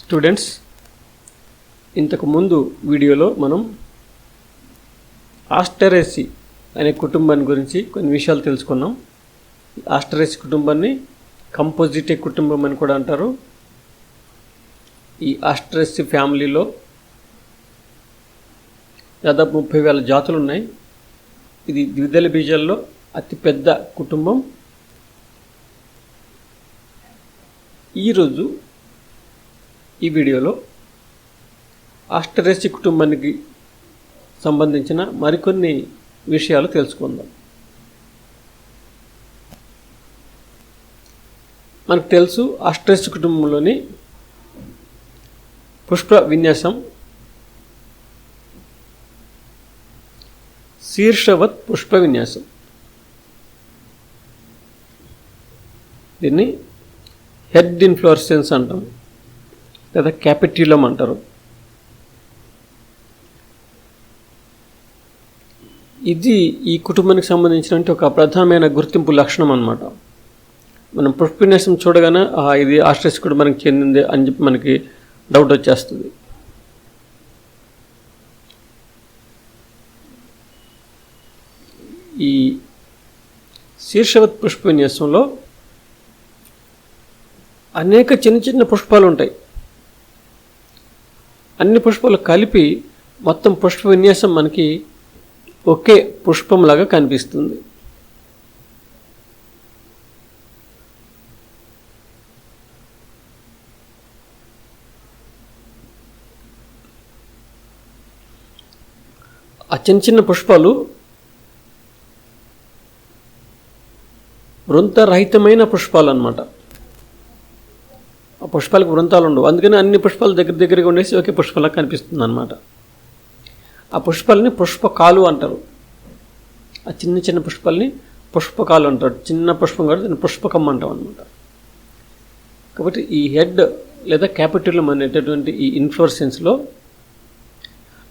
Students, ఇంతకు ముందు వీడియోలో మనం ఆస్టరేసి అనే కుటుంబాన్ని గురించి కొన్ని విషయాలు తెలుసుకున్నాం. ఆస్టరేసి కుటుంబాన్ని కంపోజిటే కుటుంబం అని కూడా అంటారు. ఈ ఆస్టరేసి ఫ్యామిలీలో దాదాపు 30,000 జాతులు ఉన్నాయి. ఇది ద్విదళ బీజాల్లో అతిపెద్ద కుటుంబం. ఈరోజు ఈ వీడియోలో ఆస్టరేసి కుటుంబానికి సంబంధించిన మరికొన్ని విషయాలు తెలుసుకుందాం. మనకు తెలుసు, ఆస్టరేసి కుటుంబంలోని పుష్ప విన్యాసం శీర్షవత్ పుష్ప విన్యాసం. దీన్ని హెడ్ ఇన్ఫ్లోరెసెన్స్ అంటాం, లేదా క్యాపిట్యులం అంటారు. ఇది ఈ కుటుంబానికి సంబంధించిన ఒక ప్రధానమైన గుర్తింపు లక్షణం అన్నమాట. మనం పుష్ప విన్యాసం చూడగానే ఇది ఆస్ట్రేసి కుటుంబానికి చెందింది అని చెప్పి మనకి డౌట్ వచ్చేస్తుంది. ఈ శీర్షవత్ పుష్ప విన్యాసంలో అనేక చిన్న చిన్న పుష్పాలు ఉంటాయి. అన్ని పుష్పాలు కలిపి మొత్తం పుష్ప విన్యాసం మనకి ఒకే పుష్పంలాగా కనిపిస్తుంది. ఆ చిన్న చిన్న పుష్పాలు వృంతరహితమైన పుష్పాలు అన్నమాట. ఆ పుష్పాలకు వృంతాలు ఉండవు, అందుకని అన్ని పుష్పాలు దగ్గరగా ఉండేసి ఒకే పుష్పంలా కనిపిస్తుంది అన్నమాట. ఆ పుష్పాలని పుష్పకాలు అంటారు. ఆ చిన్న చిన్న పుష్పాలని పుష్పకాలు అంటారు. చిన్న పుష్పం కూడా దాన్ని పుష్పకం అంటాం అన్నమాట. కాబట్టి ఈ హెడ్ లేదా క్యాపిట్యులం అనేటటువంటి ఈ ఇన్ఫ్లోరెసెన్స్లో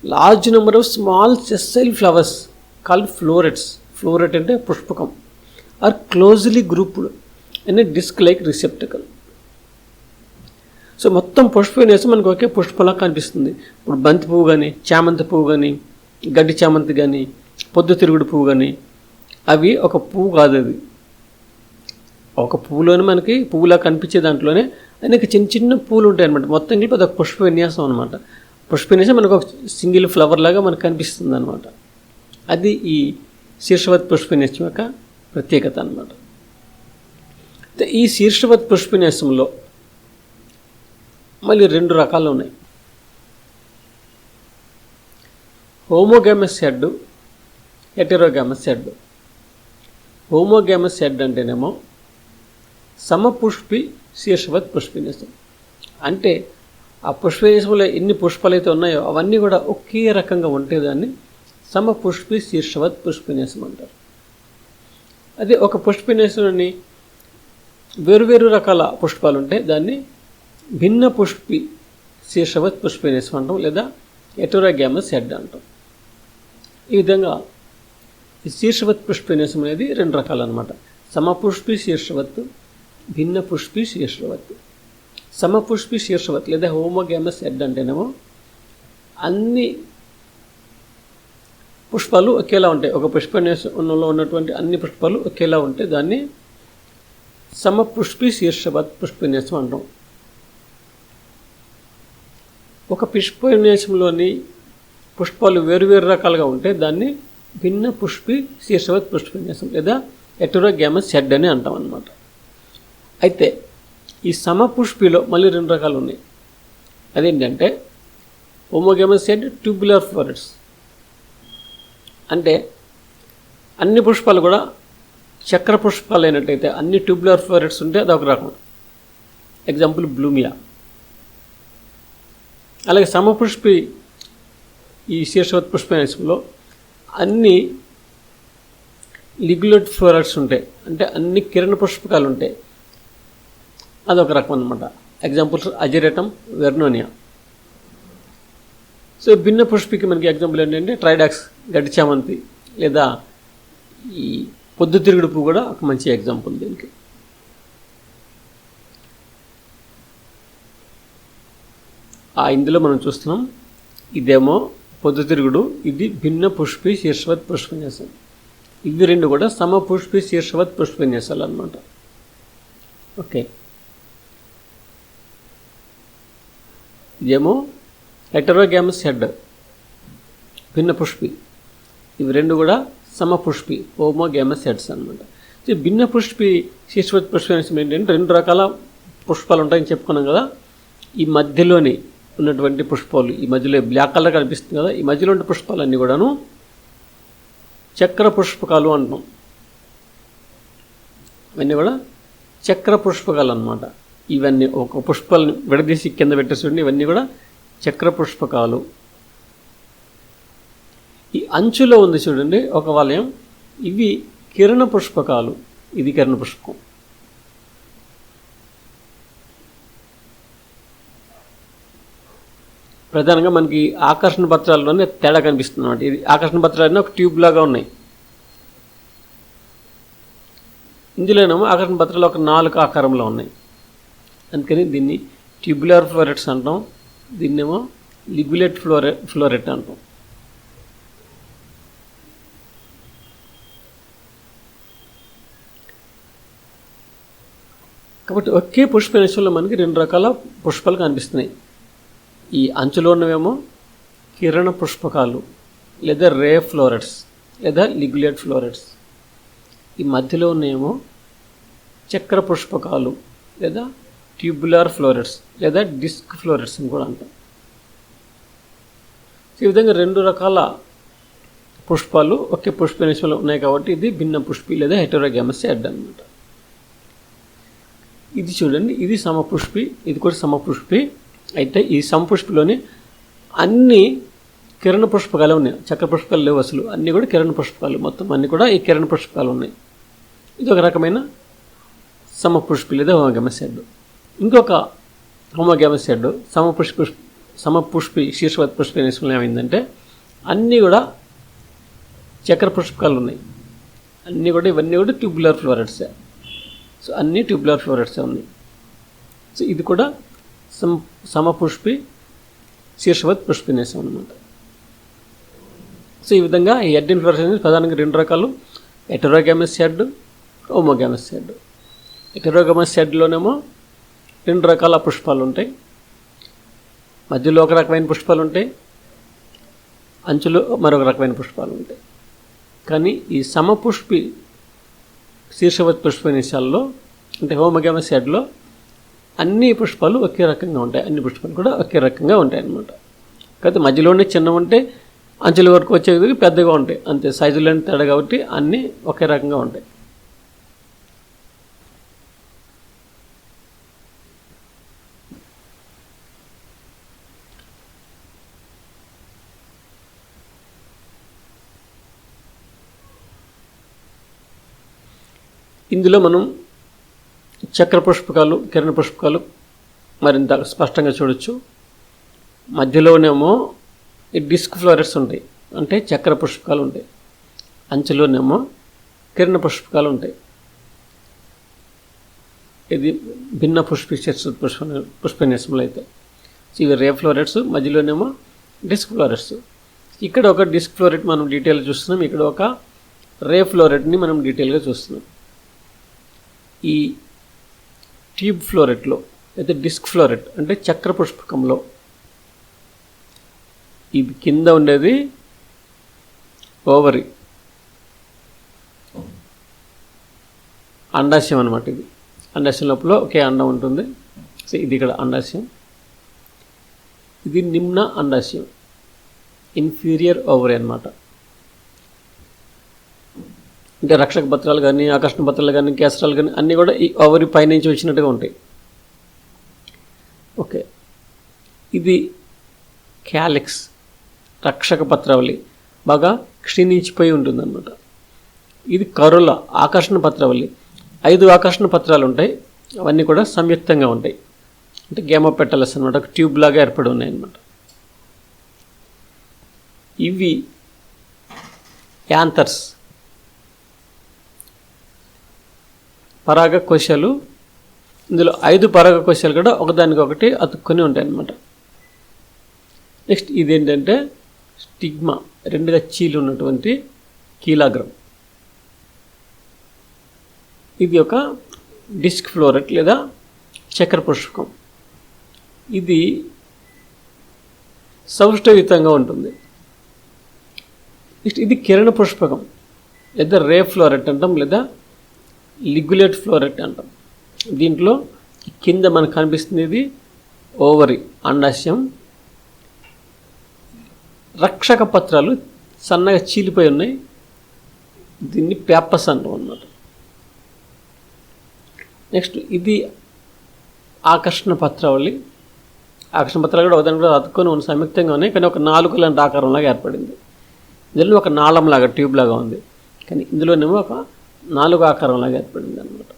large number of small sessile flowers called florets. Floret అంటే పుష్పకం. Are closely grouped in a disc like receptacle. So మొత్తం పుష్ప విన్యాసం మనకు ఒకే పుష్పలా కనిపిస్తుంది. ఇప్పుడు బంతి పువ్వు కానీ, చామంతి పువ్వు కానీ, గడ్డి చామంతి కానీ, పొద్దుతిరుగుడు పువ్వు కానీ, అవి ఒక పువ్వు కాదు. అది ఒక పువ్వులోనే మనకి పువ్వులా కనిపించే దాంట్లోనే అనేక చిన్న చిన్న పువ్వులు ఉంటాయి అనమాట. మొత్తం కలిపి అదొక పుష్ప విన్యాసం అనమాట. పుష్ప విన్యాసం మనకు ఒక సింగిల్ ఫ్లవర్ లాగా మనకు కనిపిస్తుంది అనమాట. అది ఈ శీర్షవత్ పుష్ప విన్యాసం యొక్క ప్రత్యేకత అనమాట. ఈ శీర్షవత్ పుష్ప విన్యాసంలో మళ్ళీ 2 రకాలు ఉన్నాయి. హోమోగామస్ హెడ్, హెటెరోగామస్ హెడ్. హోమోగామస్ హెడ్ అంటేనేమో సమపుష్పి శీర్షవత్ పుష్ప విన్యాసం. అంటే ఆ పుష్ప విన్యాసంలో ఎన్ని పుష్పాలు అయితే ఉన్నాయో అవన్నీ కూడా ఒకే రకంగా ఉంటే దాన్ని సమపుష్పి శీర్షవత్ పుష్ప విన్యాసం అంటారు. అదే ఒక పుష్ప విన్యాసంలోని వేరువేరు రకాల పుష్పాలు ఉంటాయి, దాన్ని భిన్న పుష్పి శీర్షవత్ పుష్ప విన్యాసం అంటాం, లేదా హెటెరోగామస్ హెడ్ అంటాం. ఈ విధంగా ఈ శీర్షవత్ పుష్ప విన్యాసం అనేది 2 రకాలు అనమాట. సమపుష్పి శీర్షవత్, భిన్న పుష్పి శీర్షవత్. సమపుష్పి శీర్షవత్ లేదా హోమోగామస్ హెడ్ అంటేనేమో అన్ని పుష్పాలు ఒకేలా ఉంటాయి. ఒక పుష్ప విన్యాసంలో ఉన్నటువంటి అన్ని పుష్పాలు ఒకేలా ఉంటే దాన్ని సమపుష్పి శీర్షవత్ పుష్ప విన్యాసం అంటాం. ఒక పుష్ప విన్యాసంలోని పుష్పాలు వేరువేరు రకాలుగా ఉంటే దాన్ని భిన్న పుష్పి శీర్షవత్ పుష్ప విన్యాసం లేదా హెటెరోగామస్ హెడ్ అని అంటాం అన్నమాట. అయితే ఈ సమపుష్పిలో మళ్ళీ 2 రకాలు ఉన్నాయి. అదేంటంటే హోమోగామస్ హెడ్, ట్యూబులర్ ఫ్లోరెట్స్. అంటే అన్ని పుష్పాలు కూడా చక్ర పుష్పాలు అయినట్టయితే అన్ని ట్యూబులర్ ఫ్లోరెట్స్ ఉంటే అదొక రకం. ఎగ్జాంపుల్ బ్లూమియా. అలాగే సమపుష్పి ఈ శీర్షవత్ పుష్ప విన్యాసంలో అన్ని లిగ్యులేట్ ఫ్లోరెట్స్ ఉంటాయి, అంటే అన్ని కిరణ పుష్పకాలు ఉంటాయి, అదొక రకం అనమాట. Examples అజిరేటం, Vernonia. సో భిన్న పుష్పికి మనకి ఎగ్జాంపుల్ ఏంటంటే ట్రైడాక్స్, గడ్డి చామంతి, లేదా ఈ పొద్దుతిరుగుడు పువ్వు కూడా ఒక మంచి ఎగ్జాంపుల్ దీనికి. ఇందులో మనం చూస్తున్నాం, ఇదేమో పొద్దుతిరుగుడు, ఇది భిన్న పుష్పి శీర్షవత్ పుష్పన్యాసం. ఇవి రెండు కూడా సమపుష్పి శీర్షవత్ పుష్పన్యాసాలు అన్నమాట. ఓకే, ఇదేమో హెటరోగ్యామస్ హెడ్, భిన్న పుష్పి. ఇవి రెండు కూడా సమపుష్పి హోమోగ్యామస్ హెడ్స్ అనమాట. భిన్న పుష్పి శీర్షవత్ పుష్పన్యాసం ఏంటంటే 2 రకాల పుష్పాలు ఉంటాయని చెప్పుకున్నాం కదా. ఈ మధ్యలోని ఉన్నటువంటి పుష్పాలు, ఈ మధ్యలో బ్లాక్ కలర్ కనిపిస్తుంది కదా, ఈ మధ్యలో ఉండే పుష్పాలన్నీ కూడాను చక్ర పుష్పకాలు అంటాం. ఇవన్నీ కూడా చక్ర పుష్పకాలు అన్నమాట. ఇవన్నీ ఒక పుష్పాలను విడదీసి కింద పెట్టేసి ఇవన్నీ కూడా చక్ర పుష్పకాలు. ఈ అంచులో ఉంది చూడండి ఒక వలయం, ఇవి కిరణ పుష్పకాలు. ఇది కిరణ పుష్పకం. ప్రధానంగా మనకి ఆకర్షణ పత్రాల్లోనే తేడా కనిపిస్తుంది అన్నమాట. ఇది ఆకర్షణ పత్రాలన్నీ ఒక ట్యూబ్ లాగా ఉన్నాయి. ఇందులోనేమో ఆకర్షణ పత్రాలు ఒక 4 ఆకారంలో ఉన్నాయి. అందుకని దీన్ని ట్యూబులర్ ఫ్లోరెట్స్ అంటాం, దీన్నేమో లిగ్యులేట్ ఫ్లోరెట్ అంటాం. కాబట్టి ఒకే పుష్పనేశ్వరంలో మనకి 2 రకాల పుష్పాలు కనిపిస్తున్నాయి. ఈ అంచులో ఉన్నవేమో కిరణ పుష్పకాలు లేదా రే ఫ్లోరెట్స్ లేదా లిగ్యులేట్ ఫ్లోరెట్స్. ఈ మధ్యలో ఉన్నవేమో చక్ర పుష్పకాలు లేదా ట్యూబులర్ ఫ్లోరెట్స్ లేదా డిస్క్ ఫ్లోరెట్స్ అని కూడా అంటాం. ఈ విధంగా 2 రకాల పుష్పాలు ఒకే పుష్పనేశ్వరంలో ఉన్నాయి కాబట్టి ఇది భిన్న పుష్పి లేదా హెటరోగ్యామస్ హెడ్ అన్నమాట. ఇది చూడండి, ఇది సమపుష్పి, ఇది కూడా సమపుష్పి. అయితే ఈ సమపుష్పిలోని అన్ని కిరణ పుష్పకాలు ఉన్నాయి, చక్ర పుష్పకాలు లేవు అసలు. అన్నీ కూడా కిరణ పుష్పకాలు, మొత్తం అన్నీ కూడా ఈ కిరణ పుష్పకాలు ఉన్నాయి. ఇది ఒక రకమైన సమపుష్పి లేదా హోమోగ్యామస్ హెడ్. ఇంకొక హోమోగ్యామస్ హెడ్ సమపుష్పి శీర్షవత్ పుష్పనేశ్వరంలో ఏమైందంటే అన్నీ కూడా చక్ర పుష్పకాలు ఉన్నాయి. అన్నీ కూడా ఇవన్నీ కూడా ట్యూబులర్ ఫ్లోరెట్సే. సో అన్నీ ట్యూబులర్ ఫ్లోరెట్సే ఉన్నాయి. సో ఇది కూడా సమపుష్పి శీర్షవత్ పుష్పనేశం అన్నమాట. సో ఈ విధంగా ఈ హెడ్ ఇన్ఫ్లోరెసెన్స్ ప్రధానంగా 2 రకాలు, హెటరోగ్యామస్ హెడ్, హోమోగ్యామస్ హెడ్. హెటరోగ్యామస్ హెడ్లోనేమో 2 రకాల పుష్పాలు ఉంటాయి, మధ్యలో ఒక రకమైన పుష్పాలు ఉంటాయి, అంచులో మరొక రకమైన పుష్పాలు ఉంటాయి. కానీ ఈ సమపుష్పి శీర్షవత్ పుష్పనేశాల్లో అంటే హోమోగ్యామస్ హెడ్లో అన్ని పుష్పాలు ఒకే రకంగా ఉంటాయి. అన్ని పుష్పాలు కూడా ఒకే రకంగా ఉంటాయి అన్నమాట. కాకపోతే మధ్యలోనే చిన్నవి ఉంటే అంచుల వరకు వచ్చేది పెద్దగా ఉంటాయి, అంతే. సైజులోనే తేడా కాబట్టి అన్నీ ఒకే రకంగా ఉంటాయి. ఇందులో మనం చక్ర పుష్పకాలు, కిరణ పుష్పకాలు మరింత స్పష్టంగా చూడొచ్చు. మధ్యలోనేమో ఈ డిస్క్ ఫ్లోరెట్స్ ఉంటాయి, అంటే చక్ర పుష్పకాలు ఉంటాయి. అంచులోనేమో కిరణ పుష్పకాలు ఉంటాయి. ఇది భిన్న పుష్పి పుష్పన్యాసంలో అయితే ఇవి రే ఫ్లోరెట్స్, మధ్యలోనేమో డిస్క్ ఫ్లోరెట్స్. ఇక్కడ ఒక డిస్క్ ఫ్లోరెట్ మనం డీటెయిల్గా చూస్తున్నాం, ఇక్కడ ఒక రే ఫ్లోరెట్ని మనం డీటెయిల్గా చూస్తున్నాం. ఈ ట్యూబ్ ఫ్లోరెట్లో అయితే డిస్క్ ఫ్లోరెట్ అంటే చక్ర పుష్పకంలో ఇది కింద ఉండేది ఓవరీ, అండాశయం అన్నమాట. ఇది అండాశయం లోపల ఒకే అండం ఉంటుంది. సో ఇది ఇక్కడ అండాశయం, ఇది నిమ్న అండాశయం, ఇన్ఫీరియర్ ఓవరీ అన్నమాట. అంటే రక్షక పత్రాలు కానీ, ఆకర్షణ పత్రాలు కానీ, కేసరాలు కానీ అన్నీ కూడా ఈ ఓవరీ పైనుంచి వచ్చినట్టుగా ఉంటాయి. ఓకే, ఇది క్యాలిక్స్, రక్షక పత్రావళి, బాగా క్షీణించిపోయి ఉంటుందన్నమాట. ఇది కరుల, ఆకర్షణ పత్రావళి. 5 ఆకర్షణ పత్రాలు ఉంటాయి, అవన్నీ కూడా సంయుక్తంగా ఉంటాయి. అంటే గేమోపెటలస్ అనమాట, ఒక ట్యూబ్ లాగా ఏర్పడి ఉన్నాయి అన్నమాట. ఇవి యాంథర్స్, పరాగ కోశాలు. ఇందులో 5 పరాగ కోశాలు కూడా ఒకదానికొకటి అతుక్కొని ఉంటాయి అన్నమాట. నెక్స్ట్ ఇదేంటంటే స్టిగ్మా, రెండుగా చీలు ఉన్నటువంటి కీలాగ్రం. ఇది ఒక డిస్క్ ఫ్లోరెట్ లేదా చక్ర పుష్పకం. ఇది సౌష్ఠవయుతంగా ఉంటుంది. నెక్స్ట్ ఇది కిరణ పుష్పకం లేదా రే ఫ్లోరెట్ అంటాం, లేదా లిగ్యులేట్ ఫ్లోరెట్ అంటాం. దీంట్లో కింద మనకు కనిపిస్తుంది ఇది ఓవరి, అండాశయం. రక్షక పత్రాలు సన్నగా చీలిపోయి ఉన్నాయి. దీన్ని పేపస్ అంటాం అన్నమాట. నెక్స్ట్ ఇది ఆకర్షణ పత్రావళి. ఆకర్షణ పత్రాలు కూడా ఒకదాని కూడా అతుక్కొని ఉన్న సంయుక్తంగా ఉన్నాయి, కానీ ఒక 4 లాంటి ఆకారంలాగా ఏర్పడింది. ఇందులో ఒక నాళంలాగా, ట్యూబ్ లాగా ఉంది, కానీ ఇందులోనేమో ఒక 4 ఆకారంలాగా ఏర్పడింది అనమాట.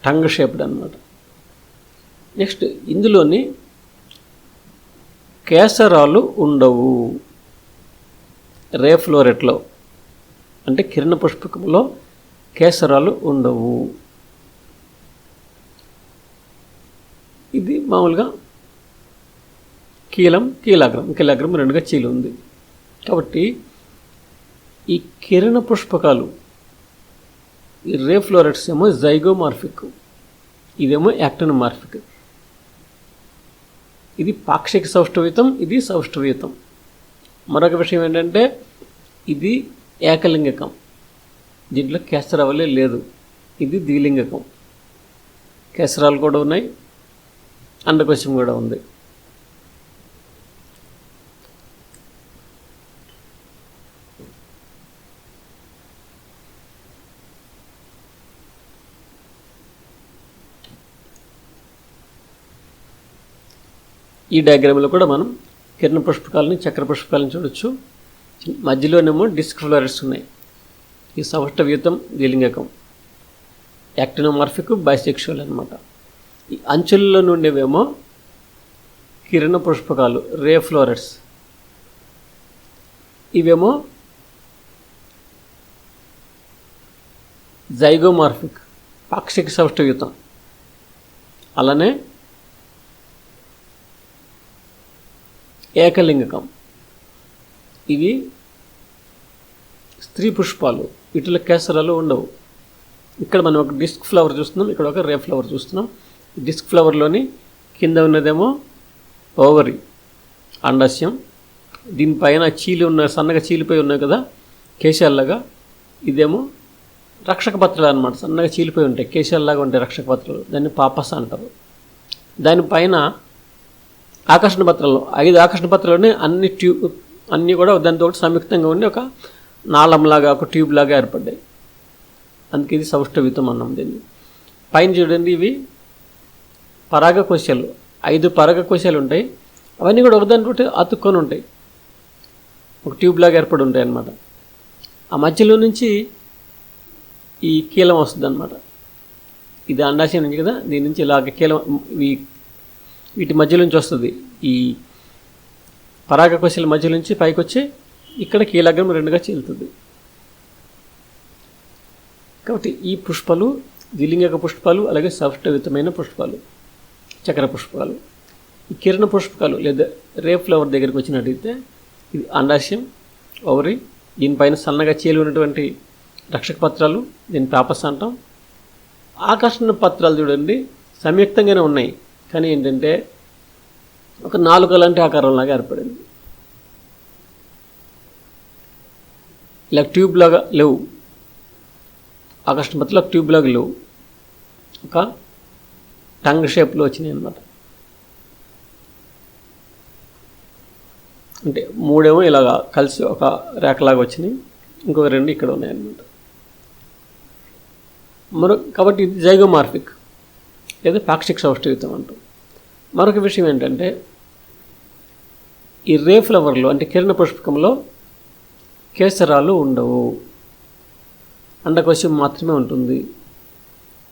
టంగ్ షేప్డ్ అనమాట. నెక్స్ట్ ఇందులోని కేసరాలు ఉండవు. రే ఫ్లోరెట్లో అంటే కిరణ పుష్పకంలో కేసరాలు ఉండవు. ఇది మామూలుగా కీలాగ్రం రెండుగా చీలు ఉంది. కాబట్టి ఈ కిరణ పుష్పకాలు, ఈ రే ఫ్లోరెట్స్ ఏమో జైగోమార్ఫిక్, ఇదేమో యాక్టినోమార్ఫిక్. ఇది పాక్షిక సౌష్ఠవయుతం, ఇది సౌష్ఠవయుతం. మరొక విషయం ఏంటంటే ఇది ఏకలింగకం, దీంట్లో కేసరావళి లేదు. ఇది ద్విలింగకం, కేసరాలు కూడా ఉన్నాయి, అండకోశం కూడా ఉంది. ఈ డయాగ్రామ్లో కూడా మనం కిరణ పుష్పకాలని, చక్ర పుష్పకాలను చూడొచ్చు. మధ్యలోనేమో డిస్క్ ఫ్లోరెట్స్ ఉన్నాయి. ఈ సౌష్ఠవయుతం, ద్విలింగకం, యాక్టినోమార్ఫిక్, బైసెక్షువల్ అనమాట. ఈ అంచుల్లో నుండేవేమో కిరణ పుష్పకాలు, రే ఫ్లోరెట్స్. ఇవేమో జైగోమార్ఫిక్, పాక్షిక సౌష్ఠవయుతం. అలానే ఏకలింగకం, ఇవి స్త్రీ పుష్పాలు, వీటిలో కేసరాలు ఉండవు. ఇక్కడ మనం ఒక డిస్క్ ఫ్లవర్ చూస్తున్నాం, ఇక్కడ ఒక రే ఫ్లవర్ చూస్తున్నాం. డిస్క్ ఫ్లవర్లోని కింద ఉన్నదేమో ఓవరి, అండాశయం. దీనిపైన చీలి ఉన్న, సన్నగా చీలిపోయి ఉన్నాయి కదా కేశాల్లాగా, ఇదేమో రక్షక పత్రాలు అనమాట. సన్నగా చీలిపోయి ఉంటాయి, కేశాల్లాగా ఉంటాయి రక్షక పత్రాలు, దాన్ని పాపస్ అంటారు. దానిపైన ఆకర్షణ పత్రాలు, 5 ఆకర్షణ పత్రాలని అన్నీ కూడా దానితో సంయుక్తంగా ఉండి ఒక నాళంలాగా, ఒక ట్యూబ్ లాగా ఏర్పడ్డాయి. అందుకే ఇది సౌష్ఠవయుతం అన్నాం దీన్ని. పైన చూడండి, ఇవి పరాగకోశాలు, 5 పరాగకోశాలు ఉంటాయి. అవన్నీ కూడా ఒకదానితోటి అతుక్కొని ఉంటాయి, ఒక ట్యూబ్ లాగా ఏర్పడి ఉంటాయి అన్నమాట. ఆ మధ్యలో నుంచి ఈ కీలం వస్తుంది అన్నమాట. ఇది అండాశయం నుంచి కదా, దీని నుంచి ఇలాగ కీలం వీటి మధ్య నుంచి వస్తుంది. ఈ పరాగకోశాల మధ్య నుంచి పైకి వచ్చి ఇక్కడ కీలాగ్రం రెండుగా చీలుతుంది. కాబట్టి ఈ పుష్పాలు ద్విలింగక పుష్పాలు, అలాగే సౌష్ఠవయుతమైన పుష్పాలు, చక్ర పుష్పాలు. ఈ కిరణ పుష్పకాలు లేదా రే ఫ్లవర్ దగ్గరికి వచ్చినట్టయితే ఇది అండాశయం, ఓవరి, దీనిపైన సన్నగా చీలి ఉన్నటువంటి రక్షక పత్రాలు, దీని పేపస్ అంటాం. ఆకర్షణ పత్రాలు చూడండి సంయుక్తంగానే ఉన్నాయి, కానీ ఏంటంటే ఒక 4 లాంటి ఆకారంలాగా ఏర్పడింది. ఇలా ట్యూబ్ లాగా లేవు, ఆకర్షణ పత్రాలు ట్యూబ్ లాగా లేవు, ఒక టంగ్ షేప్లో వచ్చినాయి అన్నమాట. అంటే 3 ఇలాగా కలిసి ఒక రేఖలాగా వచ్చినాయి, ఇంకొక 2 ఇక్కడ ఉన్నాయన్నమాట. కాబట్టి ఇది జైగోమార్ఫిక్ లేదా పాక్షిక సౌష్ఠవయుతం అంటాం. మరొక విషయం ఏంటంటే ఈ రే ఫ్లవర్లో అంటే కిరణ పుష్పకంలో కేసరాలు ఉండవు, అండకోశం మాత్రమే ఉంటుంది.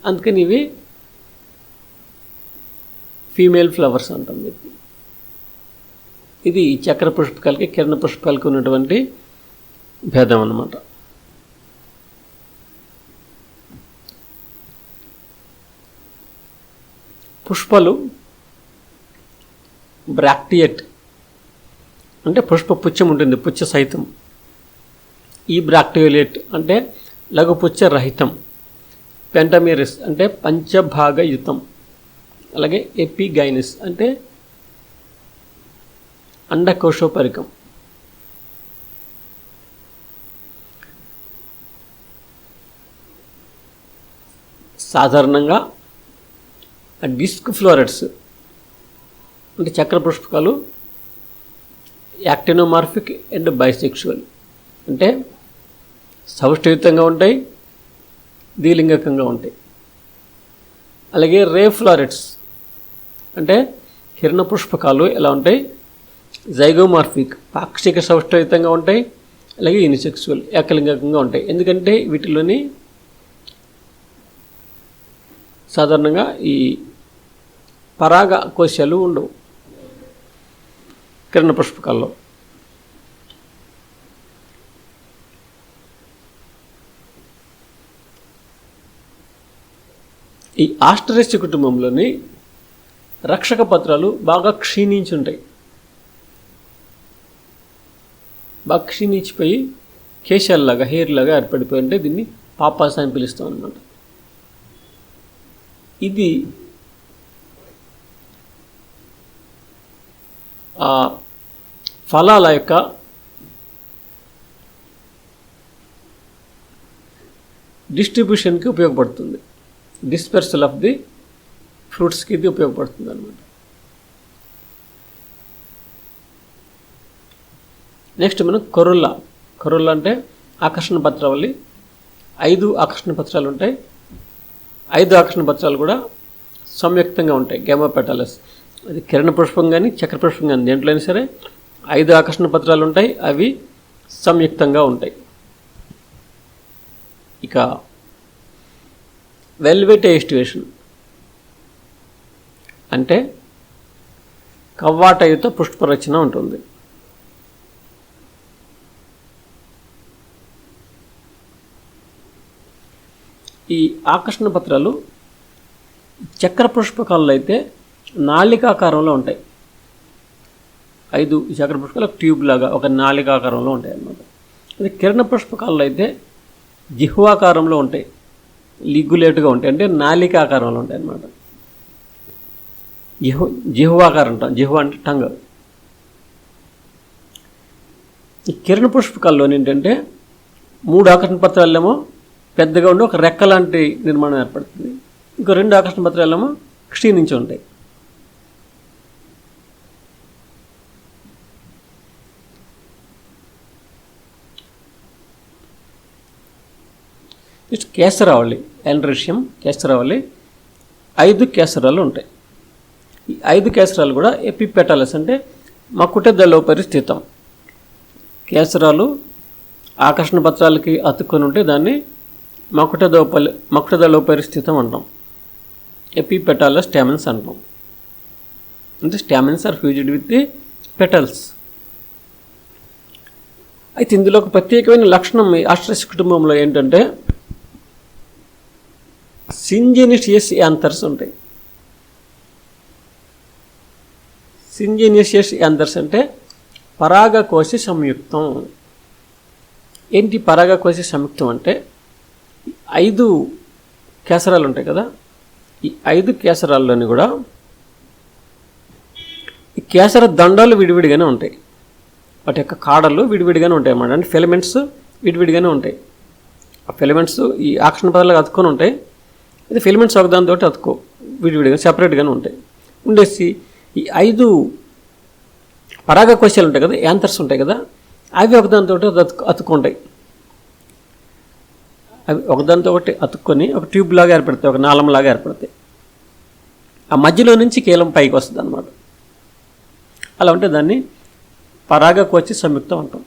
అందుకని ఇవి ఫీమేల్ ఫ్లవర్స్ అంటాం. ఇది చక్ర పుష్పకాలకి కిరణ పుష్పకాలకి ఉన్నటువంటి భేదం అన్నమాట. పుష్పాలు బ్రాక్టియేట్ అంటే పుష్పపుచ్చం ఉంటుంది, పుచ్చ సహితం. ఈ బ్రాక్టియోలేట్ అంటే లఘుపుచ్చ రహితం. పెంటమీరిస్ అంటే పంచభాగయుతం. అలాగే ఎపిగైనిస్ అంటే అండకోశోపరికం. సాధారణంగా డిస్క్ ఫ్లోరెట్స్ అంటే చక్ర పుష్పకాలు యాక్టినోమార్ఫిక్ అండ్ బైసెక్షువల్ అంటే సౌష్ఠయుతంగా ఉంటాయి, ద్విలింగకంగా ఉంటాయి. అలాగే రే ఫ్లోరెట్స్ అంటే కిరణ పుష్పకాలు ఎలా ఉంటాయి, జైగోమార్ఫిక్ పాక్షిక సౌష్ఠయుతంగా ఉంటాయి, అలాగే యూనిసెక్సువల్ ఏకలింగకంగా ఉంటాయి. ఎందుకంటే వీటిలోని సాధారణంగా ఈ పరాగ కోశాలు ఉండవు కిరణ పుష్పకాల్లో. ఈ ఆస్టరేసి కుటుంబంలోని రక్షక పత్రాలు బాగా క్షీణించి ఉంటాయి. బాగా క్షీణించిపోయి కేశాలలాగా హెయిర్ లాగా ఏర్పడిపోయి ఉంటే దీన్ని పాపాస్ అని పిలుస్తాం అన్నమాట. ఇది ఫలాల యొక్క డిస్ట్రిబ్యూషన్కి ఉపయోగపడుతుంది. డిస్పెర్సల్ ఆఫ్ ది ఫ్రూట్స్కి ఇది ఉపయోగపడుతుంది అన్నమాట. నెక్స్ట్ మనం కొరుల్లా. కొరుల్లా అంటే ఆకర్షణ పత్రావళి. 5 ఆకర్షణ పత్రాలు ఉంటాయి. 5 ఆకర్షణ పత్రాలు కూడా సంయుక్తంగా ఉంటాయి. గేమా పెటాలస్ అది కిరణ పుష్పం కానీ చక్ర పుష్పం కానీ దేంట్లో అయినా సరే 5 ఆకర్షణ పత్రాలు ఉంటాయి. అవి సంయుక్తంగా ఉంటాయి. ఇక వెల్వెట్ ఎస్టివేషన్ అంటే కవ్వాటయుత పుష్పరచన ఉంటుంది. ఈ ఆకర్షణ పత్రాలు చక్ర పుష్పకాల్లో అయితే నాళికాకారంలో ఉంటాయి. 5 చక్ర పుష్పకాలు ట్యూబ్ లాగా ఒక నాళికాకారంలో ఉంటాయి అన్నమాట. అది కిరణ పుష్పకాల్లో అయితే జిహ్వాకారంలో ఉంటాయి, లిగ్గులేటుగా ఉంటాయి, అంటే నాళికాకారంలో ఉంటాయి అన్నమాట. జిహ్వాకారం అంటాం. జిహ్వ అంటే టంగ్. ఈ కిరణ పుష్పకాల్లో ఏంటంటే 3 ఆకర్షణ పత్రాలేమో పెద్దగా ఉండి ఒక రెక్క లాంటి నిర్మాణం ఏర్పడుతుంది. ఇంకో 2 ఆకర్షణ పత్రాలేమో క్షీణించి ఉంటాయి. నెక్స్ట్ కేసరావళి. ఎల్డ్రిషియం కేసరావళి 5 కేసరాలు ఉంటాయి. ఈ 5 కేసరాలు కూడా ఎపిపెటాలస్ అంటే మకుటదలోపరి స్థితం. కేసరాలు ఆకర్షణ పత్రాలకి అతుక్కొని ఉంటే దాన్ని మకుటదలోపరి స్థితం అంటాం. ఎపిపెటాలస్ స్టామెన్స్ అంటాం. అంటే stamens are fused with the petals. అయితే ఇందులో ఒక ప్రత్యేకమైన లక్షణం ఆస్ట్రస్ కుటుంబంలో ఏంటంటే సింజెనిషియస్ యాంథర్స్ ఉంటాయి. సింజెనిషియస్ యాంథర్స్ అంటే పరాగకోశ సంయుక్తం. ఏంటి పరాగకోశ సంయుక్తం అంటే 5 కేసరాలు ఉంటాయి కదా, ఈ 5 కేసరాల్లోని కూడా ఈ కేసర దండాలు విడివిడిగానే ఉంటాయి. వాటి యొక్క కాడలు విడివిడిగానే ఉంటాయి అన్నమాట. అంటే ఫిలమెంట్స్ విడివిడిగానే ఉంటాయి. ఆ ఫిలమెంట్స్ ఈ ఆకర్షణ పదాలకు అతుక్కొని ఉంటాయి. అయితే ఫిలమెంట్స్ ఒకదానితో అతుక్కో విడివిడిగా సెపరేట్గానే ఉంటాయి. ఉండేసి ఈ 5 పరాగకోశాలు ఉంటాయి కదా, యాంథర్స్ ఉంటాయి కదా, అవి ఒకదానితో అతుక్కుంటాయి. అవి ఒకదానితో ఒకటి అతుక్కొని ఒక ట్యూబ్ లాగా ఏర్పడతాయి, ఒక నాళంలాగా ఏర్పడతాయి. ఆ మధ్యలో నుంచి కీలం పైకి వస్తుంది అన్నమాట. అలా ఉంటే దాన్ని పరాగకోశ సంయుక్తం అంటాం.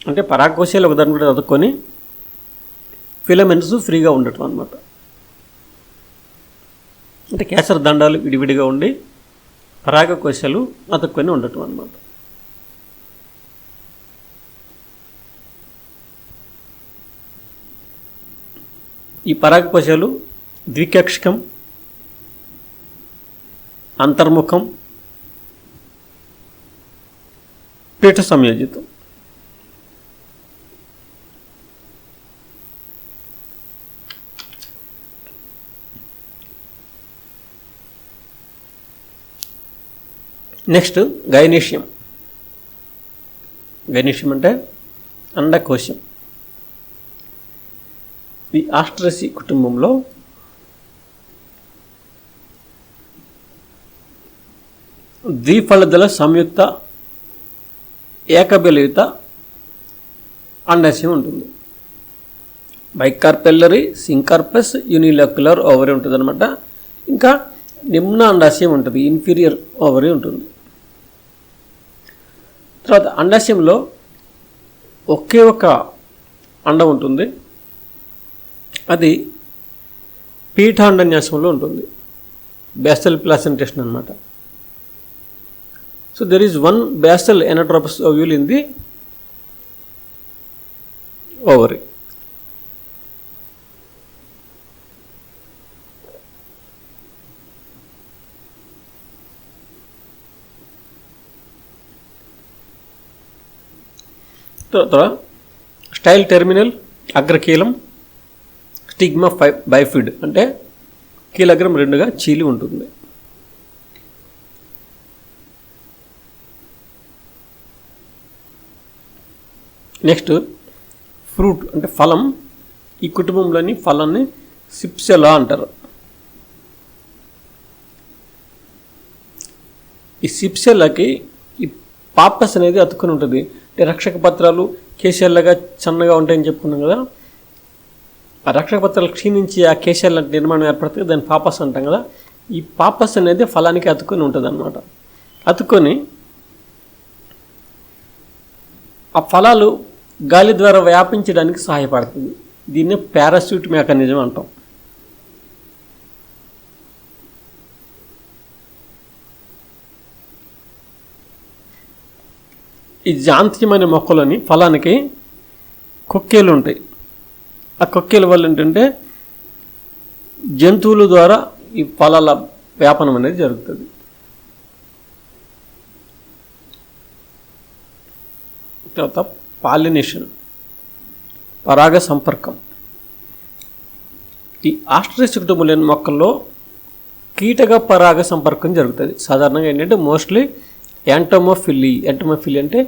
అంటే పరాగకోశాలు ఒకదాని కూడా అతుక్కొని ఫిలమెంట్స్ ఫ్రీగా ఉండటం అన్నమాట. అంటే కేసర దండాలు విడివిడిగా ఉండి పరాగకోశాలు అతుక్కొని ఉండటం అన్నమాట. ఈ పరాగకోశాలు ద్వికక్షికం, అంతర్ముఖం, పీఠ సంయోజితం. Next gynoecium. గైనీషియం అంటే అండకోశం. ఈ ఆస్ట్రసి కుటుంబంలో ద్విఫలదళ సంయుక్త ఏకబెలయుత అండాశయం ఉంటుంది. బైకార్పెల్లరీ, సింకార్పస్, యూనిలోక్యులర్ ఓవరీ ఉంటుంది అనమాట. ఇంకా నిమ్న అండాశయం ఉంటుంది, ఇన్ఫీరియర్ ఓవరీ ఉంటుంది. తర్వాత అండాశయంలో ఒకే ఒక అండం ఉంటుంది, అది పీఠాండన్యాసంలో ఉంటుంది, బేసల్ ప్లాసెంటేషన్ అనమాట. So there is one basal anatropous ovule in the ovary. తర్వాత స్టైల్ టెర్మినల్ అగ్రకీలం, స్టిగ్మా బైఫిడ్ అంటే కీలగ్రం రెండుగా చీలి ఉంటుంది. నెక్స్ట్ ఫ్రూట్ అంటే ఫలం. ఈ కుటుంబంలోని ఫలాన్ని సిప్సెలా అంటారు. ఈ సిప్సెలాకి ఈ పాపస్ అనేది అతుక్కుని ఉంటుంది. అంటే రక్షక పత్రాలు కేశాల్లాగా సన్నగా ఉంటాయని చెప్పుకున్నాం కదా. ఆ రక్షక పత్రాలు క్షీణించి ఆ కేశాల నిర్మాణం ఏర్పడుతుంది, దాన్ని పాపస్ అంటాం కదా. ఈ పాపస్ అనేది ఫలానికి అతుక్కొని ఉంటుంది అన్నమాట. అతుక్కొని ఆ ఫలాలు గాలి ద్వారా వ్యాపించడానికి సహాయపడుతుంది. దీన్నే పారాసూట్ మెకానిజం అంటాం. ఈ జాంతీయమైన మొక్కలోని ఫలానికి కొక్కేలు ఉంటాయి. ఆ కొక్కేల వల్ల ఏంటంటే జంతువుల ద్వారా ఈ ఫలాల వ్యాపనం అనేది జరుగుతుంది. తర్వాత పాలినేషన్, పరాగ సంపర్కం. ఈ ఆస్ట్రేసి కుటుంబంలోని మొక్కల్లో కీటక పరాగ సంపర్కం జరుగుతుంది. సాధారణంగా ఏంటంటే మోస్ట్లీ యాంటోమోఫిల్లీ. యాంటోమోఫిల్లీ అంటే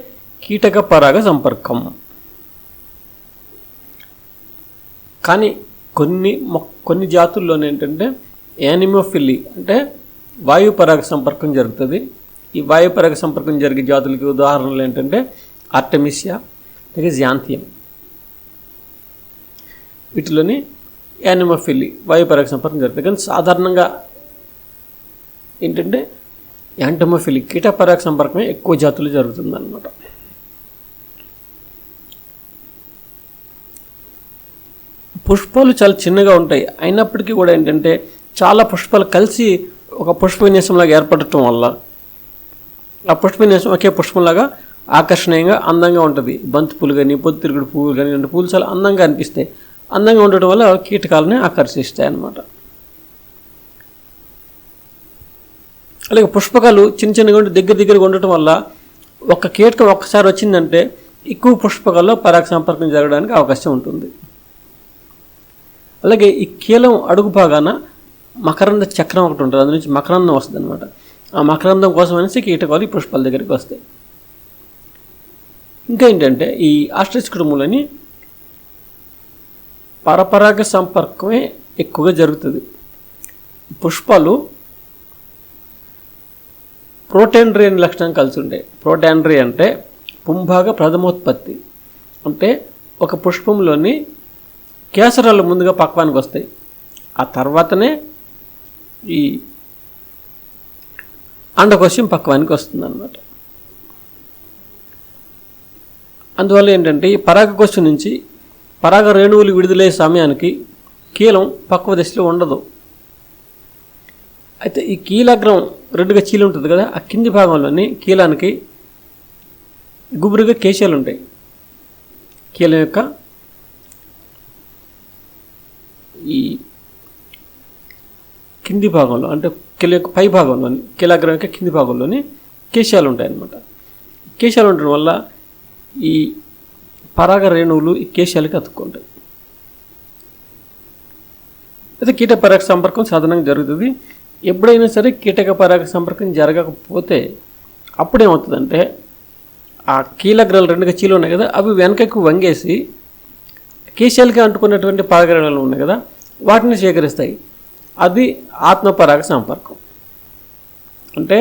కీటక పరాగ సంపర్కం. కానీ కొన్ని జాతుల్లోనే ఏంటంటే యానిమోఫిల్లీ అంటే వాయు పరాగ సంపర్కం జరుగుతుంది. ఈ వాయు పరాగ సంపర్కం జరిగే జాతులకి ఉదాహరణలు ఏంటంటే ఆర్టెమిసియా, అలాగే జాంతియం. వీటిలోని యానిమోఫిల్లీ వాయు పరాగ సంపర్కం జరుగుతుంది. కానీ సాధారణంగా ఏంటంటే యాంటోమోఫిల్లీ కీట పరాగ సంపర్కమే ఎక్కువ జాతులు జరుగుతుంది అన్నమాట. పుష్పాలు చాలా చిన్నగా ఉంటాయి, అయినప్పటికీ కూడా ఏంటంటే చాలా పుష్పాలు కలిసి ఒక పుష్ప విన్యాసంలాగా ఏర్పడటం వల్ల ఆ పుష్ప విన్యాసం ఒకే పుష్పంలాగా ఆకర్షణీయంగా అందంగా ఉంటుంది. బంతి పూలు కానీ, పొద్దుతిరుగుడు పువ్వులు కానీ, అంటే పూలు చాలా అందంగా అనిపిస్తాయి. అందంగా ఉండటం వల్ల కీటకాలని ఆకర్షిస్తాయి అన్నమాట. అలాగే పుష్పకాలు చిన్న చిన్నగా ఉండి దగ్గరగా ఉండటం వల్ల ఒక కీటకం ఒక్కసారి వచ్చిందంటే ఎక్కువ పుష్పకాల్లో పరాగ సంపర్కం జరగడానికి అవకాశం ఉంటుంది. అలాగే ఈ కీలం అడుగు భాగాన మకరంద చక్రం ఒకటి ఉంటుంది, అందులో నుంచి మకరందం వస్తుంది అనమాట. ఆ మకరందం కోసం అనేసి కీటకాలు ఈ పుష్పాల దగ్గరికి వస్తాయి. ఇంకా ఏంటంటే ఈ ఆస్ట్రేసి కుటుంబంలోని పరపరాగ సంపర్కమే ఎక్కువగా జరుగుతుంది. పుష్పాలు ప్రోటాండ్రీ అనే లక్షణం కలిసి ఉంటాయి. ప్రోటాండ్రీ అంటే పుంభాగ ప్రథమోత్పత్తి. అంటే ఒక పుష్పంలోని కేసరాలు ముందుగా పక్వానికి వస్తాయి, ఆ తర్వాతనే ఈ అండకోశం పక్వానికి వస్తుంది అన్నమాట. అందువల్ల ఏంటంటే ఈ పరాగకోశం నుంచి పరాగ రేణువులు విడుదలయ్యే సమయానికి కీలం పక్వ దశలో ఉండదు. అయితే ఈ కీలగ్రం రెండుగా చీలి ఉంటుంది కదా, ఆ కింది భాగంలోని కీలానికి గుబురుగా కేశాలు ఉంటాయి. కీలం యొక్క ఈ కింది భాగంలో అంటే కీల యొక్క పై భాగంలోని కీలగ్రం యొక్క కింది భాగంలోని కేశాలు ఉంటాయి అన్నమాట. కేశాలు ఉండడం వల్ల ఈ పరాగ రేణువులు ఈ కేశాలకి అతుక్కుంటాయి. అయితే కీట పరాగ సంపర్కం సాధారణంగా జరుగుతుంది. ఎప్పుడైనా సరే కీటక పరాగ సంపర్కం జరగకపోతే అప్పుడేమవుతుందంటే ఆ కీలగ్రాలు 2 కీలు ఉన్నాయి కదా, అవి వెనకకు వంగేసి కేశాలకి అంటుకున్నటువంటి పరాగరేణువులు ఉన్నాయి కదా, వాటిని సేకరిస్తాయి. అది ఆత్మపరాగ సంపర్కం. అంటే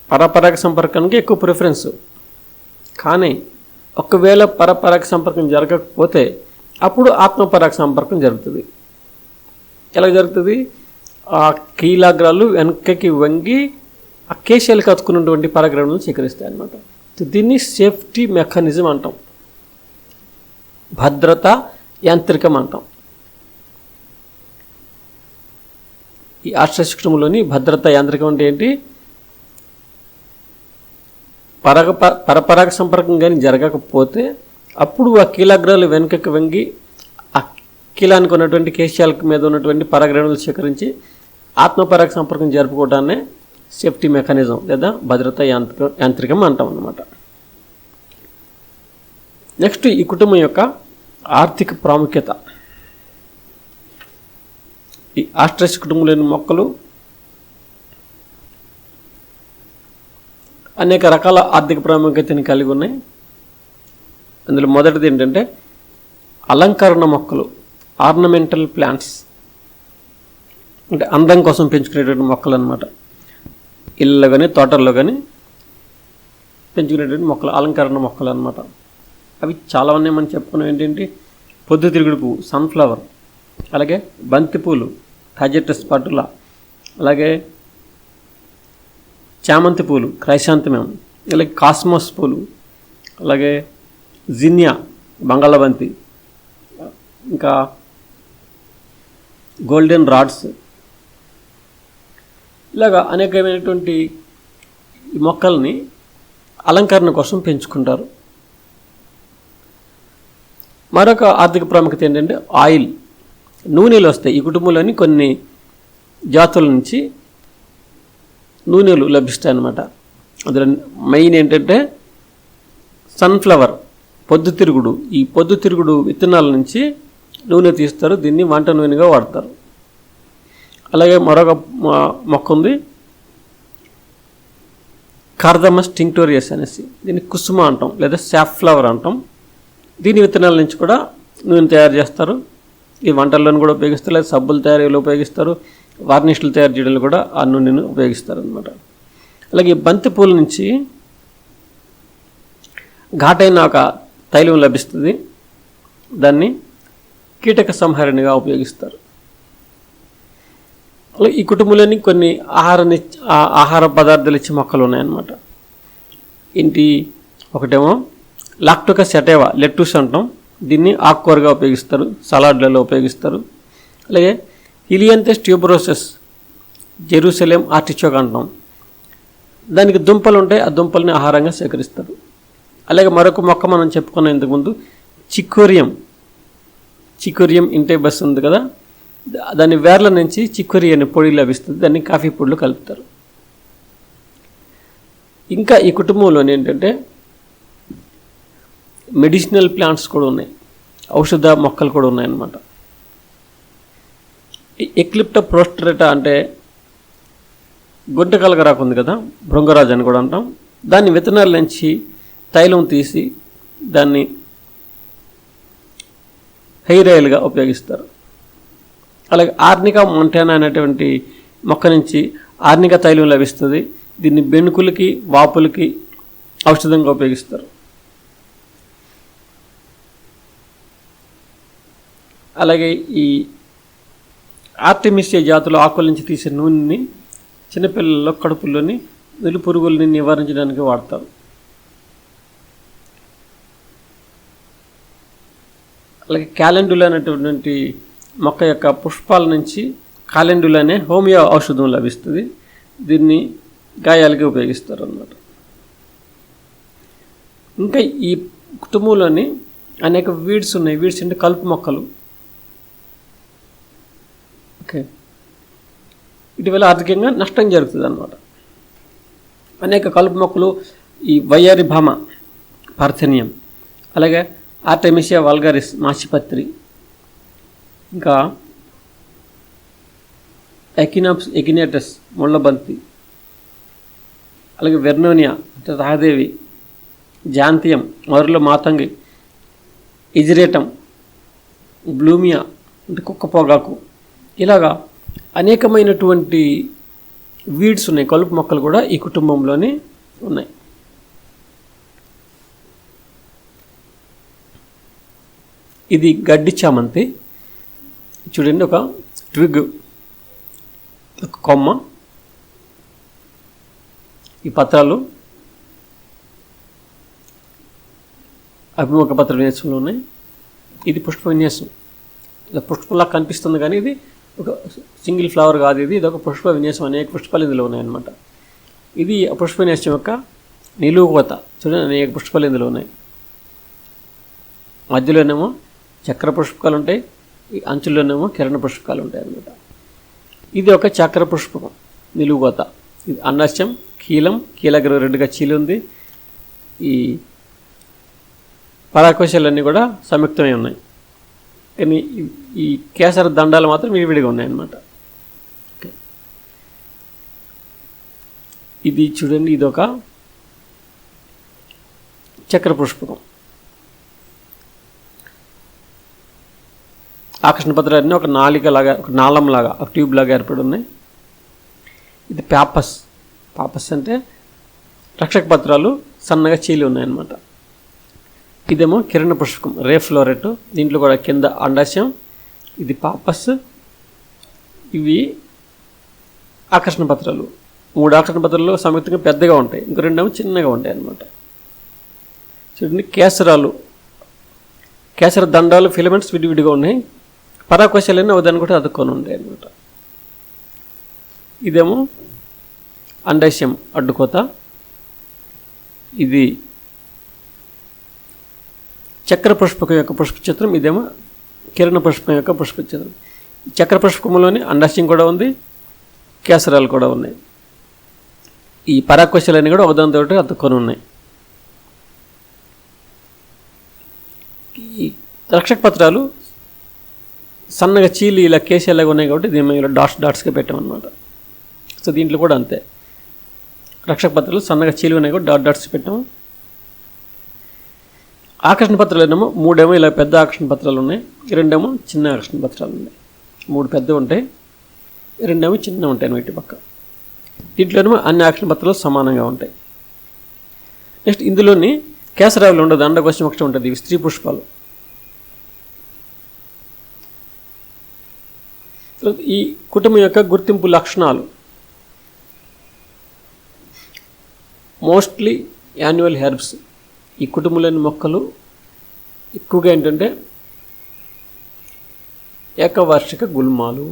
పరపరాగ సంపర్కానికి ఎక్కువ ప్రిఫరెన్స్. కానీ ఒకవేళ పరపరాగ సంపర్కం జరగకపోతే అప్పుడు ఆత్మపరాగ సంపర్కం జరుగుతుంది. ఎలా జరుగుతుంది? ఆ కీలాగ్రాలు వెనకకి వంగి ఆ కేశాలకు అతుకున్నటువంటి పరాగరేణులను సేకరిస్తాయి అన్నమాట. దీన్ని సేఫ్టీ మెకానిజం అంటాం, భద్రత యాంత్రికం అంటాం. ఈ ఆస్ట్రస్ కుటుంబంలోని భద్రత యాంత్రికం అంటే ఏంటి? పరపరాగ సంపర్కం కానీ జరగకపోతే అప్పుడు ఆ కీలాగ్రాలు వెనుకకి వంగి ఆ కీలానికి ఉన్నటువంటి కేశాల మీద ఉన్నటువంటి పరాగరేణులు సేకరించి ఆత్మపరాగ సంపర్కం జరుపుకోవడాన్నే సేఫ్టీ మెకానిజం లేదా భద్రతా యాంత్రికం అంటాం అన్నమాట. నెక్స్ట్, ఈ కుటుంబం యొక్క ఆర్థిక ప్రాముఖ్యత. ఈ ఆస్ట్రస్ కుటుంబంలోని మొక్కలు అనేక రకాల ఆర్థిక ప్రాముఖ్యతని కలిగి ఉన్నాయి. అందులో మొదటిది ఏంటంటే అలంకరణ మొక్కలు, ఆర్నమెంటల్ ప్లాంట్స్. అంటే అందం కోసం పెంచుకునేటువంటి మొక్కలు అన్నమాట. ఇళ్ళలో కానీ తోటల్లో కానీ పెంచుకునేటువంటి మొక్కలు అలంకరణ మొక్కలు అన్నమాట. అవి చాలా ఉన్నాయి. మనం చెప్పుకున్నాం ఏంటంటే పొద్దుతిరుగుడు పువ్వు, సన్ఫ్లవర్, అలాగే బంతిపూలు, హాజెటస్ పటుల, అలాగే చామంతి పూలు, క్రైసాంతమం, అలాగే కాస్మోస్ పూలు, అలాగే జినియా, బంగాళబంతి, ఇంకా గోల్డెన్ రాడ్స్, ఇలాగా అనేకమైనటువంటి ఈ మొక్కల్ని అలంకరణ కోసం పెంచుకుంటారు. మరొక ఆర్థిక ప్రాముఖ్యత ఏంటంటే ఆయిల్, నూనెలు వస్తాయి. ఈ కుటుంబంలోని కొన్ని జాతుల నుంచి నూనెలు లభిస్తాయి అన్నమాట. అందులో మెయిన్ ఏంటంటే సన్ఫ్లవర్, పొద్దుతిరుగుడు. ఈ పొద్దుతిరుగుడు విత్తనాల నుంచి నూనె తీస్తారు. దీన్ని వంట నూనెగా వాడతారు. అలాగే మరొక మొక్క ఉంది, కార్దమస్ టింక్టోరియస్ అనేసి. దీన్ని కుసుమ అంటాం లేదా సాఫ్లవర్ అంటాం. దీని విత్తనాల నుంచి కూడా నూనె తయారు చేస్తారు. ఈ వంటల్లోనూ కూడా ఉపయోగిస్తారు, లేదా సబ్బులు తయారీలో ఉపయోగిస్తారు, వార్నిష్లు తయారు చేయడంలో కూడా ఆ నూనెను ఉపయోగిస్తారు అన్నమాట. అలాగే బంతి పూల నుంచి ఘాటైన ఒక తైలం లభిస్తుంది. దాన్ని కీటక సంహరణగా ఉపయోగిస్తారు. అలాగే ఈ కుటుంబంలోని కొన్ని ఆహార పదార్థాలు ఇచ్చే మొక్కలు ఉన్నాయన్నమాట. ఏంటి? ఒకటేమో లాక్టోకస్ సెటేవా, లెట్టూస్ అంటాం. దీన్ని ఆకుకూరగా ఉపయోగిస్తారు, సలాడ్లలో ఉపయోగిస్తారు. అలాగే ఇలియంథస్ ట్యూబరోసస్, జెరూసలేం ఆర్టిచోక్ అంటాం. దానికి దుంపలు ఉంటాయి, ఆ దుంపల్ని ఆహారంగా సేకరిస్తారు. అలాగే మరొక మొక్క మనం చెప్పుకున్నాం ఇంతకుముందు, చికోరియం ఇంటేబస్ ఉంది కదా, దాని వేర్ల నుంచి చికోరి అనే పొడి లభిస్తుంది. దాన్ని కాఫీ పొడిలో కలుపుతారు. ఇంకా ఈ కుటుంబంలోనే ఏంటంటే మెడిసినల్ ప్లాంట్స్ కూడా ఉన్నాయి, ఔషధ మొక్కలు కూడా ఉన్నాయన్నమాట. ఎక్లిప్టా ప్రోస్టరేటా అంటే గుంటకలగరాకు ఉంది కదా, భృంగరాజు అని కూడా అంటాం. దాన్ని విత్తనాల నుంచి తైలం తీసి దాన్ని హెయిర్ ఆయిల్గా ఉపయోగిస్తారు. అలాగే ఆర్నికా మొంటానా అనేటువంటి మొక్క నుంచి ఆర్నికా తైలం లభిస్తుంది. దీన్ని బెణుకులకి, వాపులకి ఔషధంగా ఉపయోగిస్తారు. అలాగే ఈ ఆర్టెమిసియా జాతుల ఆకుల నుంచి తీసే నూనెని చిన్నపిల్లల్లో కడుపులోని నులి పురుగుల్ని నివారించడానికి వాడతారు. అలాగే క్యాలెండులా అనేటువంటి మొక్క యొక్క పుష్పాల నుంచి కాలెండులా అనే హోమియో ఔషధం లభిస్తుంది. దీన్ని గాయాలకి ఉపయోగిస్తారు అన్నమాట. ఇంకా ఈ కుటుంబంలోని అనేక వీడ్స్ ఉన్నాయి. వీడ్స్ అంటే కలుపు మొక్కలు. ఓకే, ఇటీవల ఆర్థికంగా నష్టం జరుగుతుంది అన్నమాట. అనేక కలుపు మొక్కలు ఈ వయ్యారిభామ పార్థెనియం, అలాగే ఆర్టెమిషియా వల్గారిస్ మాచిపత్రి, ఇంకా ఎకినాప్స్ ఎకినేటస్ ముళ్ళబంతి, అలాగే వెర్నోనియా అంటే రహాదేవి, జాంతియం మరుల మాతంగి, ఇజిరేటం, బ్లూమియా అంటే కుక్క పొగాకు, ఇలాగా అనేకమైనటువంటి వీడ్స్ ఉన్నాయి, కలుపు మొక్కలు కూడా ఈ కుటుంబంలోనే ఉన్నాయి. ఇది గడ్డి చామంతి చూడండి, ఒక ట్విగ్, ఒక కొమ్మ, ఈ పత్రాలు అభిముఖ పత్ర విన్యాసంలో ఉన్నాయి. ఇది పుష్ప విన్యాసం, ఇలా పుష్పంలా కనిపిస్తుంది కానీ ఇది ఒక సింగిల్ ఫ్లవర్ కాదు, ఇది ఒక పుష్ప విన్యాసం, అనేక పుష్పాలు ఇందులో ఉన్నాయన్నమాట. ఇది పుష్ప విన్యాసం యొక్క నిలువుకోత చూడండి, అనేక పుష్పాలు ఇందులో ఉన్నాయి. మధ్యలోనేమో చక్ర పుష్పకాలు ఉంటాయి, ఈ అంచుల్లోనేమో కిరణ పుష్పకాలు ఉంటాయి అన్నమాట. ఇది ఒక చక్ర పుష్పకం నిలువుకోత. ఇది అండాశయం, కీలగ్ర రెడ్డుగా చీలి ఉంది. ఈ పరాకోశాలన్నీ కూడా సంయుక్తమై ఉన్నాయి, కానీ ఈ కేసర దండాలు మాత్రం విడివిడిగా ఉన్నాయన్నమాట. ఇది చూడండి, ఇది ఒక చక్ర పుష్పకం. ఆకర్షణ పత్రాలన్నీ ఒక నాళికలాగా, ఒక నాళంలాగా, ఒక ట్యూబ్ లాగా ఏర్పడి ఉన్నాయి. ఇది పాపస్ అంటే రక్షక పత్రాలు సన్నగా చీలి ఉన్నాయన్నమాట. ఇదేమో కిరణ పుష్పకం, రే ఫ్లోరెట్, దీంట్లో కూడా కింద అండాశయం, ఇది పాపస్. ఇవి ఆకర్షణ పత్రాలు, 3 ఆకర్షణ పత్రాలు సంయుక్తంగా పెద్దగా ఉంటాయి, ఇంకో 2 ఏమో చిన్నగా ఉంటాయి అన్నమాట. చూడండి, కేసర దండాలు ఫిలమెంట్స్ విడివిడిగా ఉన్నాయి, పరాకోశాలన్నీ ఒకదాన్ని కూడా అతుక్కొని ఉంటాయి అన్నమాట. ఇదేమో అండాశయం అడ్డుకోత, ఇది చక్ర పుష్పకం యొక్క పుష్పచిత్రం, ఇదేమో కిరణ పుష్పం యొక్క పుష్పచిత్రం. చక్ర పుష్పకంలోని అండాశయం కూడా ఉంది, కేసరాలు కూడా ఉన్నాయి. ఈ పరాకోశాలన్నీ కూడా ఒకదానితో అతుక్కొని ఉన్నాయి. ఈ రక్షక పత్రాలు సన్నగా చీలి ఇలా కేశాలాగా ఉన్నాయి కాబట్టి దీని ఇలా డాట్స్గా పెట్టామన్నమాట. సో దీంట్లో కూడా అంతే, రక్షక పత్రాలు సన్నగా చీలి ఉన్నాయి కాబట్టి డాట్స్ పెట్టాము. ఆకర్షణ పత్రాలు ఏమో 3 ఏమో ఇలా పెద్ద ఆకర్షణ పత్రాలు ఉన్నాయి, 2 ఏమో చిన్న ఆకర్షణ పత్రాలు ఉన్నాయి. 3 పెద్దవి ఉంటాయి, 2 ఏమో చిన్న ఉంటాయి వీటి పక్క. దీంట్లోనేమో అన్ని ఆకర్షణ పత్రాలు సమానంగా ఉంటాయి. నెక్స్ట్ ఇందులోని కేసరావులు ఉండదు, అండకోశం ఒకటి ఉంటుంది, ఇవి స్త్రీ పుష్పాలు. ఈ కుటుంబం యొక్క గుర్తింపు లక్షణాలు మోస్ట్లీ యాన్యువల్ హెర్బ్స్. ఈ కుటుంబంలోని మొక్కలు ఎక్కువగా ఏంటంటే ఏకవార్షిక గుల్మాలు.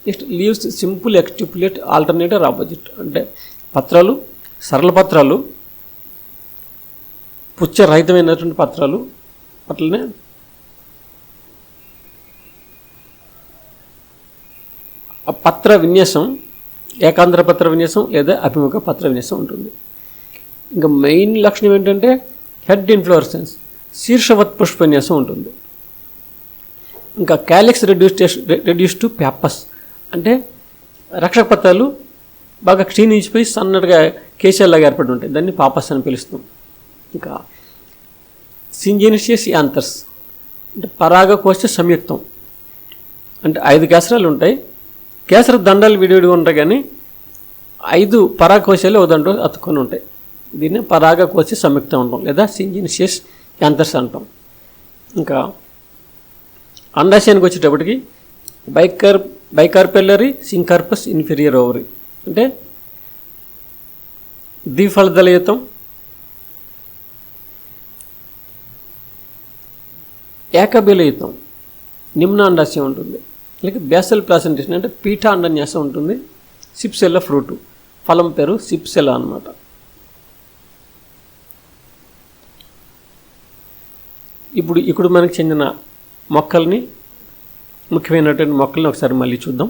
Next leaves simple exstipulate alternative opposite, అంటే పత్రాలు సరళ పత్రాలు, పుచ్చరహితమైనటువంటి పత్రాలు, అట్లనే పత్ర విన్యాసం ఏకాంధ్ర పత్ర విన్యాసం లేదా అభిముఖ పత్ర విన్యాసం ఉంటుంది. ఇంకా మెయిన్ లక్షణం ఏంటంటే హెడ్ ఇన్ఫ్లోరసెన్స్, శీర్షవత్ పుష్ప విన్యాసం ఉంటుంది. ఇంకా క్యాలిక్స్ రెడ్యూస్ టు ప్యాపస్, అంటే రక్షక పత్రాలు బాగా క్షీణించిపోయి సన్నగా కేశాల్లాగా ఏర్పడి ఉంటాయి, దాన్ని పాపస్ అని పిలుస్తాం. ఇంకా సింజెనిషియస్ యాంథర్స్ అంటే పరాగకోశ సంయుక్తం, అంటే 5 కేసరాలు ఉంటాయి, కేసర దండాలు విడివిడిగా ఉంటాయి కానీ 5 పరాగకోశాలు ఒక దాంట్లో అతుక్కొని ఉంటాయి. దీన్ని పరాగకోశ సంయుక్తం అంటాం లేదా సింజెనిషియస్ యాంథర్స్ అంటాం. ఇంకా అండాశయానికి వచ్చేటప్పటికి బైకార్పెల్లరీ సింకార్పస్ ఇన్ఫీరియర్ ఓవరీ, అంటే ద్విఫలదళయుతం, ఏకబిలయుతం, నిమ్న అండాశయం ఉంటుంది. అలాగే బేసల్ ప్లాసెంటేషన్ అంటే పీఠ అండన్యాసం ఉంటుంది. సిప్సెల్ల ఫ్రూటు, ఫలం పేరు సిప్సెల్ల అన్నమాట. ఇప్పుడు మనకు చెందిన మొక్కల్ని, ముఖ్యమైనటువంటి మొక్కల్ని ఒకసారి మళ్ళీ చూద్దాం.